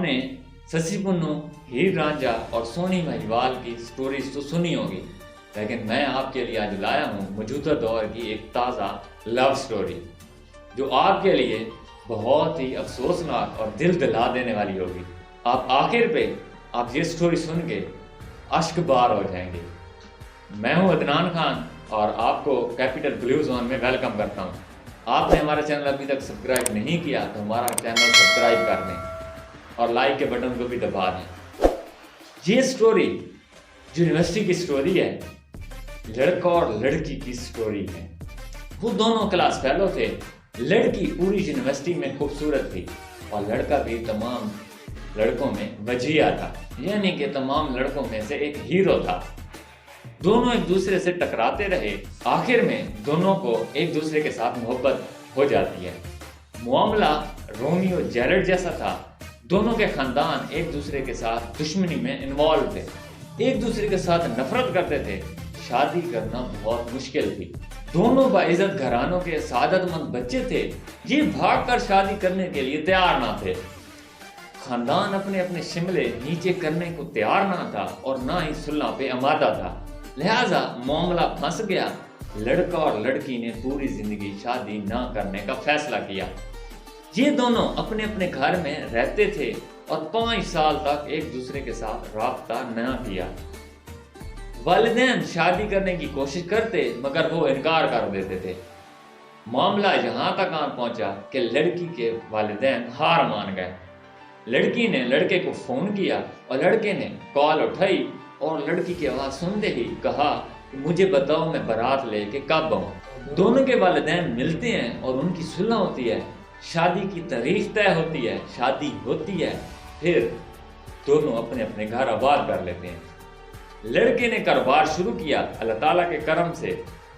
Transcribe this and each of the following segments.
نے سسی پنو، ہیر رانجھا اور سونی مہیوال کی سٹوریز تو سنی ہوگی، لیکن میں آپ کے لیے آج لایا ہوں موجودہ دور کی ایک تازہ لو سٹوری جو آپ کے لیے بہت ہی افسوسناک اور دل دلا دینے والی ہوگی۔ آپ آخر پہ آپ یہ سٹوری سن کے اشک بار ہو جائیں گے۔ میں ہوں عدنان خان اور آپ کو کیپٹل بلیو زون میں ویلکم کرتا ہوں۔ آپ نے ہمارا چینل ابھی تک سبسکرائب نہیں کیا تو ہمارا چینل سبسکرائب کر دیں اور لائک کے بٹن کو بھی دبا دیں۔ یہ سٹوری یونیورسٹی کی سٹوری ہے، لڑکا اور لڑکی کی سٹوری ہے۔ وہ دونوں کلاس فیلو تھے۔ لڑکی پوری یونیورسٹی میں خوبصورت تھی اور لڑکا بھی تمام لڑکوں میں وجیہ تھا، یعنی کہ تمام لڑکوں میں سے ایک ہیرو تھا۔ دونوں ایک دوسرے سے ٹکراتے رہے، آخر میں دونوں کو ایک دوسرے کے ساتھ محبت ہو جاتی ہے۔ معاملہ رومیو جیرڈ جیسا تھا۔ دونوں کے خاندان ایک دوسرے کے ساتھ دشمنی میں انوالو تھے، ایک دوسرے کے ساتھ نفرت کرتے تھے۔ شادی کرنا بہت مشکل تھی۔ دونوں باعزت گھرانوں کے سعادت مند بچے تھے، یہ بھاگ کر شادی کرنے کے لیے تیار نہ تھے۔ خاندان اپنے اپنے شملے نیچے کرنے کو تیار نہ تھا اور نہ ہی صلح پہ آمادہ تھا، لہٰذا معاملہ پھنس گیا۔ لڑکا اور لڑکی نے پوری زندگی شادی نہ کرنے کا فیصلہ کیا۔ یہ دونوں اپنے اپنے گھر میں رہتے تھے اور 5 سال تک ایک دوسرے کے ساتھ رابطہ نہ کیا۔ والدین شادی کرنے کی کوشش کرتے مگر وہ انکار کر دیتے تھے۔ معاملہ یہاں تک آن پہنچا کہ لڑکی کے والدین ہار مان گئے۔ لڑکی نے لڑکے کو فون کیا اور لڑکے نے کال اٹھائی اور لڑکی کی آواز سنتے ہی کہا کہ مجھے بتاؤ میں بارات لے کے کب آؤں۔ دونوں کے والدین ملتے ہیں اور ان کی صلح ہوتی ہے، شادی کی تاریخ طے ہوتی ہے، شادی ہوتی ہے، پھر دونوں اپنے اپنے گھر آباد کر لیتے ہیں۔ لڑکے نے کاروبار شروع کیا، اللہ تعالیٰ کے کرم سے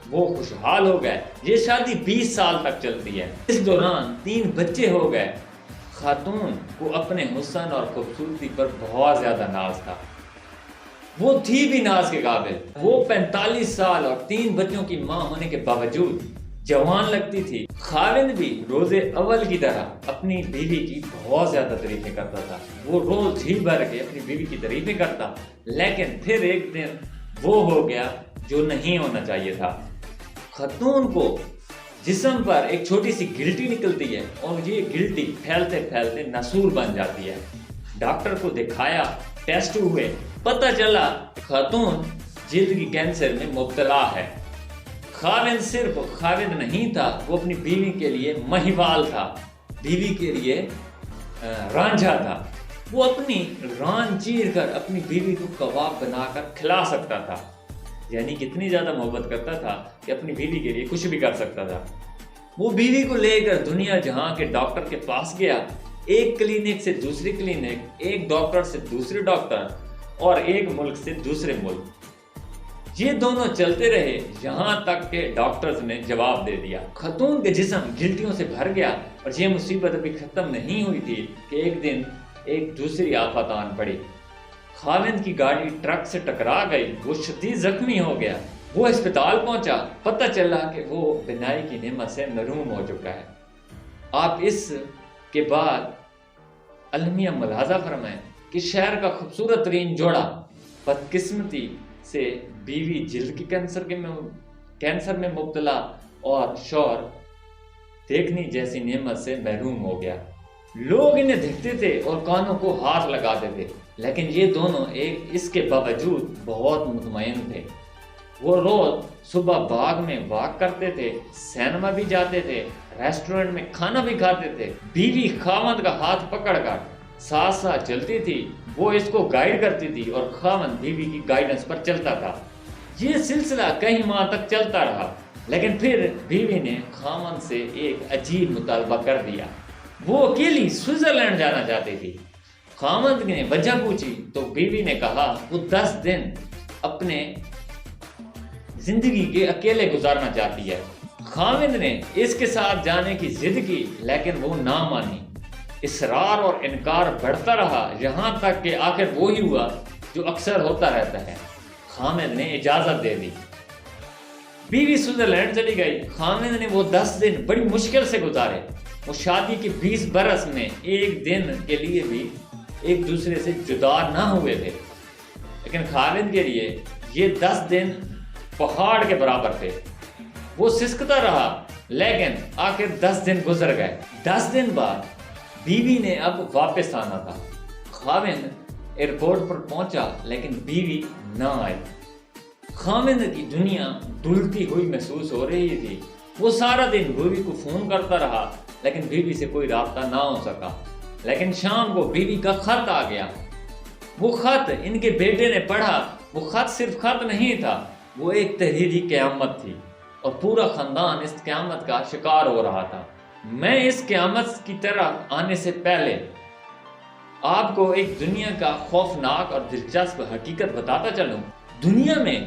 وہ خوشحال ہو گئے۔ یہ شادی 20 سال تک چلتی ہے۔ اس دوران 3 بچے ہو گئے۔ خاتون کو اپنے حسن اور خوبصورتی پر بہت زیادہ ناز تھا، وہ تھی بھی ناز کے قابل۔ وہ 45 سال اور 3 بچوں کی ماں ہونے کے باوجود جوان لگتی تھی۔ خاوند بھی روز اول کی طرح اپنی بیوی کی بہت زیادہ تعریفیں کرتا تھا، وہ روز جی بھر کے اپنی بیوی کی تعریفیں کرتا، لیکن پھر ایک دن وہ ہو گیا جو نہیں ہونا چاہیے تھا۔ خاتون کو جسم پر ایک چھوٹی سی گلٹی نکلتی ہے اور یہ گلٹی پھیلتے پھیلتے ناسور بن جاتی ہے۔ ڈاکٹر کو دکھایا، ٹیسٹ ہوئے، پتہ چلا خاتون جلد کی کینسر میں مبتلا ہے۔ خاوند صرف خاوند نہیں تھا، وہ اپنی بیوی کے لیے مہیوال تھا، بیوی کے لیے رانجھا تھا۔ وہ اپنی ران چیر کر اپنی بیوی کو کباب بنا کر کھلا سکتا تھا، یعنی کتنی زیادہ محبت کرتا تھا کہ اپنی بیوی کے لیے کچھ بھی کر سکتا تھا۔ وہ بیوی کو لے کر دنیا جہاں کے ڈاکٹر کے پاس گیا، ایک کلینک سے دوسری کلینک، ایک ڈاکٹر سے دوسرے ڈاکٹر اور ایک ملک سے دوسرے ملک۔ یہ دونوں چلتے رہے یہاں تک کہ ڈاکٹرز نے جواب دے دیا۔ خاتون کے جسم گلٹیوں سے بھر گیا اور یہ مصیبت ابھی ختم نہیں ہوئی تھی کہ ایک دن ایک دوسری آفت آن پڑی۔ خاوند کی گاڑی ٹرک سے ٹکرا گئی، وہ شدید زخمی ہو گیا۔ وہ اسپتال پہنچا، پتہ چلا کہ وہ بینائی کی نعمت سے محروم ہو چکا ہے۔ آپ اس کے بعد المیہ ملاحظہ فرمائیں کہ شہر کا خوبصورت ترین جوڑا بدقسمتی سے بیوی جلد کی کینسر میں مبتلا اور شوہر دیکھنے جیسی نعمت سے محروم ہو گیا۔ لوگ انہیں دیکھتے تھے اور کانوں کو ہاتھ لگاتے تھے، لیکن یہ دونوں اس کے باوجود بہت مطمئن تھے۔ وہ روز صبح باغ میں واک کرتے تھے، سینما بھی جاتے تھے، ریسٹورنٹ میں کھانا بھی کھاتے تھے۔ بیوی خاوند کا ہاتھ پکڑ کر ساتھ ساتھ چلتی تھی، وہ اس کو گائیڈ کرتی تھی اور خاوند بیوی کی گائیڈنس پر چلتا تھا۔ یہ سلسلہ کئی ماہ تک چلتا رہا، لیکن پھر بیوی نے خاوند سے ایک عجیب مطالبہ کر دیا۔ وہ اکیلی سوئٹزرلینڈ جانا چاہتی تھی۔ خاوند نے وجہ پوچھی تو بیوی نے کہا وہ 10 دن اپنے زندگی کے اکیلے گزارنا چاہتی ہے۔ خاوند نے اس کے ساتھ جانے کی ضد کی، لیکن وہ نہ مانی۔ اصرار اور انکار بڑھتا رہا یہاں تک کہ آخر وہی ہوا جو اکثر ہوتا رہتا ہے، خاوند نے اجازت دے دی۔ بیوی سوئٹزرلینڈ چلی گئی۔ خاوند نے وہ 10 دن بڑی مشکل سے گزارے۔ وہ شادی کے 20 برس میں ایک دن کے لیے بھی ایک دوسرے سے جدا نہ ہوئے تھے، لیکن خالد کے لیے یہ 10 دن پہاڑ کے برابر تھے۔ وہ سسکتا رہا، لیکن آخر 10 دن گزر گئے۔ 10 دن بعد بیوی نے اب واپس آنا تھا۔ خاوند ایئرپورٹ پر پہنچا، لیکن بیوی نہ آئی۔ خاوند کی دنیا ڈلتی ہوئی محسوس ہو رہی تھی۔ وہ سارا دن بیوی کو فون کرتا رہا، لیکن بیوی سے کوئی رابطہ نہ ہو سکا۔ لیکن شام کو بیوی کا خط آ گیا۔ وہ خط ان کے بیٹے نے پڑھا۔ وہ خط صرف خط نہیں تھا، وہ ایک تحریری قیامت تھی، اور پورا خاندان اس قیامت کا شکار ہو رہا تھا۔ میں اس قیامت کی طرف آنے سے پہلے آپ کو ایک دنیا کا خوفناک اور دلچسپ حقیقت بتاتا چلوں۔ دنیا میں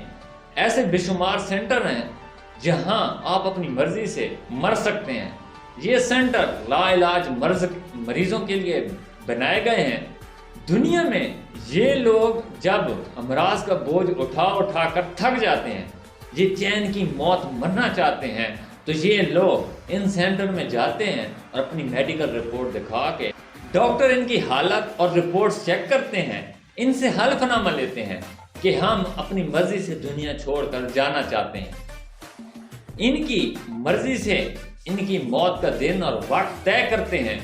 ایسے بے شمار سینٹر ہیں جہاں آپ اپنی مرضی سے مر سکتے ہیں۔ یہ سینٹر لا علاج مریضوں کے لیے بنائے گئے ہیں۔ دنیا میں یہ لوگ جب امراض کا بوجھ اٹھا کر تھک جاتے ہیں، یہ چین کی موت مرنا چاہتے ہیں، تو یہ لوگ ان سینٹر میں جاتے ہیں اور اپنی میڈیکل رپورٹ دکھا کے ڈاکٹر ان کی حالت اور رپورٹس چیک کرتے ہیں، ان سے حلف نامہ لیتے ہیں کہ ہم اپنی مرضی سے دنیا چھوڑ کر جانا چاہتے ہیں۔ ان کی مرضی سے ان کی موت کا دن اور وقت طے کرتے ہیں،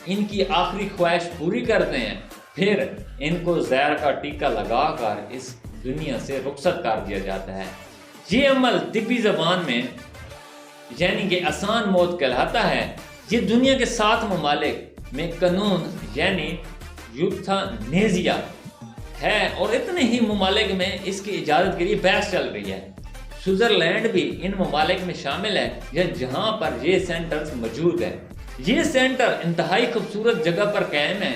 ان کی آخری خواہش پوری کرتے ہیں، پھر ان کو زہر کا ٹیکہ لگا کر اس دنیا سے رخصت کر دیا جاتا ہے۔ یہ عمل طبی زبان میں یعنی کہ آسان موت کہلاتا ہے۔ یہ دنیا کے 7 ممالک میں قانون یعنی یوتھانیزیا ہے، اور اتنے ہی ممالک میں اس کی اجازت کے لیے بحث چل رہی ہے۔ سوئٹزرلینڈ بھی ان ممالک میں شامل ہے جہاں پر یہ سینٹرز موجود ہے۔ یہ سینٹر انتہائی خوبصورت جگہ پر قائم ہے۔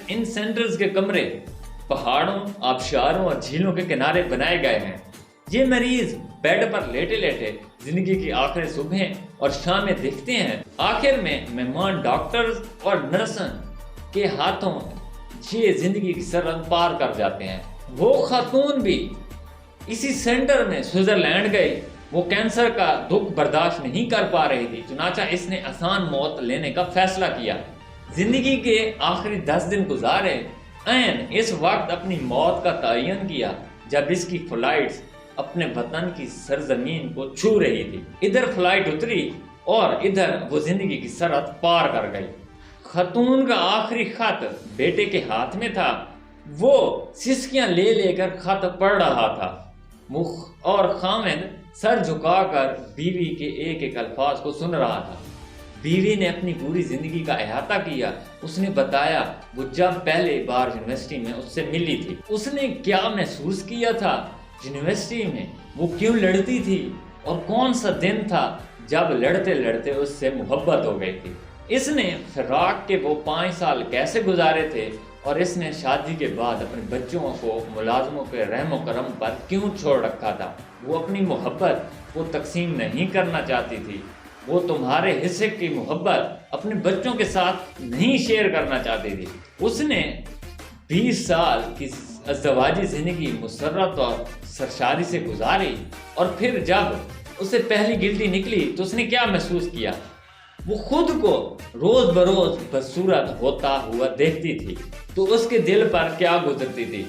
ان سینٹرز کے کمرے پہاڑوں، آبشاروں اور جھیلوں کے کنارے بنائے گئے ہیں۔ یہ مریض بیڈ پر لیٹے لیٹے زندگی کی آخری صبحیں اور شامیں دیکھتے ہیں۔ آخر میں مہمان ڈاکٹرز اور نرسن کے ہاتھوں یہ زندگی کی سرحد پار کر جاتے ہیں۔ وہ خاتون بھی اسی سینٹر میں سوئٹزرلینڈ گئی۔ وہ کینسر کا دکھ برداشت نہیں کر پا رہی تھی، چنانچہ اس نے آسان موت لینے کا فیصلہ کیا۔ زندگی کے آخری 10 دن گزارے، عین اس وقت اپنی موت کا تعین کیا جب اس کی فلائٹس اپنے وطن کی سرزمین کو چھو رہی تھی۔ ادھر فلائٹ اتری اور ادھر وہ زندگی کی سرحد پار کر گئی۔ خاتون کا آخری خط بیٹے کے ہاتھ میں تھا۔ وہ سسکیاں لے لے کر خط پڑھ رہا تھا، اور خاوند سر جھکا کر بیوی کے ایک ایک الفاظ کو سن رہا تھا۔ بیوی نے اپنی پوری زندگی کا احاطہ کیا۔ اس نے بتایا وہ جب پہلے بار یونیورسٹی میں اس سے ملی تھی، اس نے کیا محسوس کیا تھا یونیورسٹی میں، وہ کیوں لڑتی تھی، اور کون سا دن تھا جب لڑتے لڑتے اس سے محبت ہو گئی تھی۔ اس نے فراق کے وہ 5 سال کیسے گزارے تھے، اور اس نے شادی کے بعد اپنے بچوں کو ملازموں کے رحم و کرم پر کیوں چھوڑ رکھا تھا۔ وہ اپنی محبت کو تقسیم نہیں کرنا چاہتی تھی۔ وہ تمہارے حصے کی محبت اپنے بچوں کے ساتھ نہیں شیئر کرنا چاہتی تھی۔ اس نے 20 سال کی ازدواجی زندگی مسرت اور سرشاری سے گزاری، اور پھر جب اسے پہلی گلٹی نکلی تو اس نے کیا محسوس کیا؟ وہ خود کو روز بروز بدصورت ہوتا ہوا دیکھتی تھی، تو اس کے دل پر کیا گزرتی تھی؟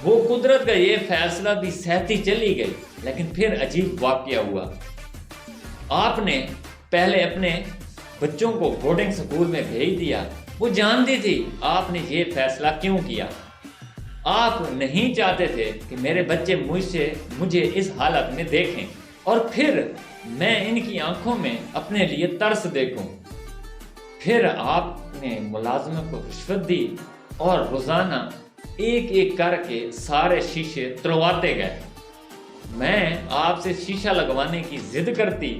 وہ قدرت کا یہ فیصلہ بھی سہتی چلی گئی، لیکن پھر عجیب واقعہ ہوا۔ آپ نے پہلے اپنے بچوں کو بورڈنگ سکول میں بھیج دیا۔ وہ جانتی تھی آپ نے یہ فیصلہ کیوں کیا۔ آپ نہیں چاہتے تھے کہ میرے بچے مجھے اس حالت میں دیکھیں، اور پھر میں ان کی آنکھوں میں اپنے لیے ترس دیکھوں۔ پھر آپ نے ملازموں کو رشوت دی، اور روزانہ ایک ایک کر کے سارے شیشے تلواتے گئے۔ میں آپ سے شیشہ لگوانے کی ضد کرتی،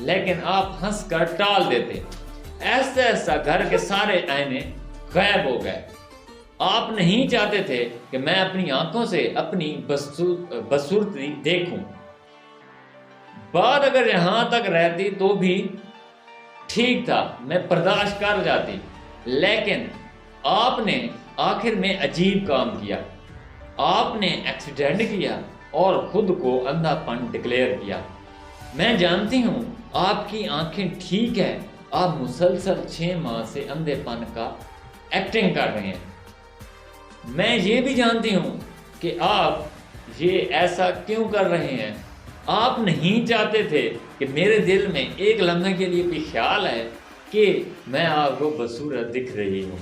لیکن آپ ہنس کر ٹال دیتے۔ ایسا ایسا گھر کے سارے آئینے غائب ہو گئے۔ آپ نہیں چاہتے تھے کہ میں اپنی آنکھوں سے اپنی بدصورتی دیکھوں۔ بات اگر یہاں تک رہتی تو بھی ٹھیک تھا، میں برداشت کر جاتی، لیکن آپ نے آخر میں عجیب کام کیا۔ آپ نے ایکسیڈنٹ کیا اور خود کو اندھا پن ڈکلیئر کیا۔ میں جانتی ہوں آپ کی آنکھیں ٹھیک ہے، آپ مسلسل 6 ماہ سے اندھے پن کا ایکٹنگ کر رہے ہیں، میں یہ بھی جانتی ہوں کہ آپ یہ ایسا کیوں کر رہے ہیں۔ آپ نہیں چاہتے تھے کہ میرے دل میں ایک لمحے کے لیے بھی خیال ہے کہ میں آپ کو بدصورت دکھ رہی ہوں،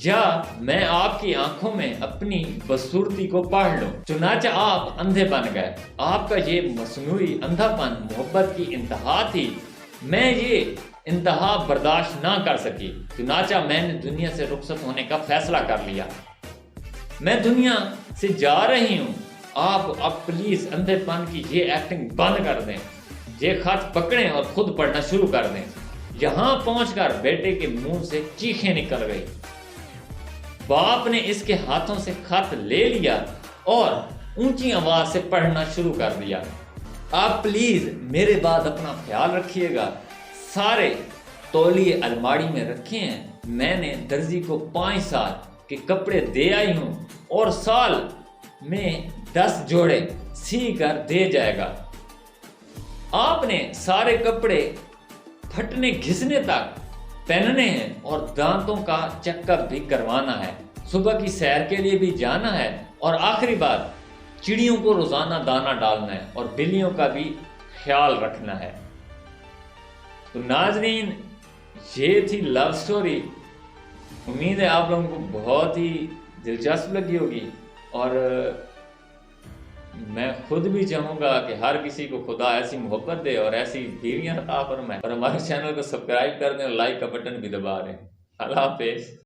یا میں آپ کی آنکھوں میں اپنی بدصورتی کو پڑھ لوں۔ چنانچہ آپ اندھے بن گئے۔ آپ کا یہ مصنوعی اندھا پن محبت کی انتہا تھی۔ میں یہ انتہا برداشت نہ کر سکی، چنانچہ میں نے دنیا سے رخصت ہونے کا فیصلہ کر لیا۔ میں دنیا سے جا رہی ہوں۔ آپ اب پلیز اندھے پن کی یہ ایکٹنگ بند کر دیں، یہ خط پکڑیں اور خود پڑھنا شروع کر دیں۔ یہاں پہنچ کر بیٹے کے منہ سے چیخیں نکل گئی۔ باپ نے اس کے ہاتھوں سے خط لے لیا اور اونچی آواز سے پڑھنا شروع کر دیا۔ آپ پلیز میرے بعد اپنا خیال رکھیے گا۔ سارے تولیے الماڑی میں رکھے ہیں۔ میں نے درزی کو 5 سال کے کپڑے دے آئی ہوں اور سال میں 10 جوڑے سی کر دے جائے گا۔ آپ نے سارے کپڑے پھٹنے گھسنے تک پہننے ہیں اور دانتوں کا چیک اپ بھی کروانا ہے۔ صبح کی سیر کے لیے بھی جانا ہے، اور آخری بات، چڑیوں کو روزانہ دانہ ڈالنا ہے اور بلیوں کا بھی خیال رکھنا ہے۔ تو ناظرین، یہ تھی لو سٹوری۔ امید ہے آپ لوگوں کو بہت ہی دلچسپ لگی ہوگی، اور میں خود بھی چاہوں گا کہ ہر کسی کو خدا ایسی محبت دے اور ایسی بیویاں عطا فرمائے، اور ہمارے چینل کو سبسکرائب کر دیں اور لائک کا بٹن بھی دبا دیں۔ اللہ حافظ۔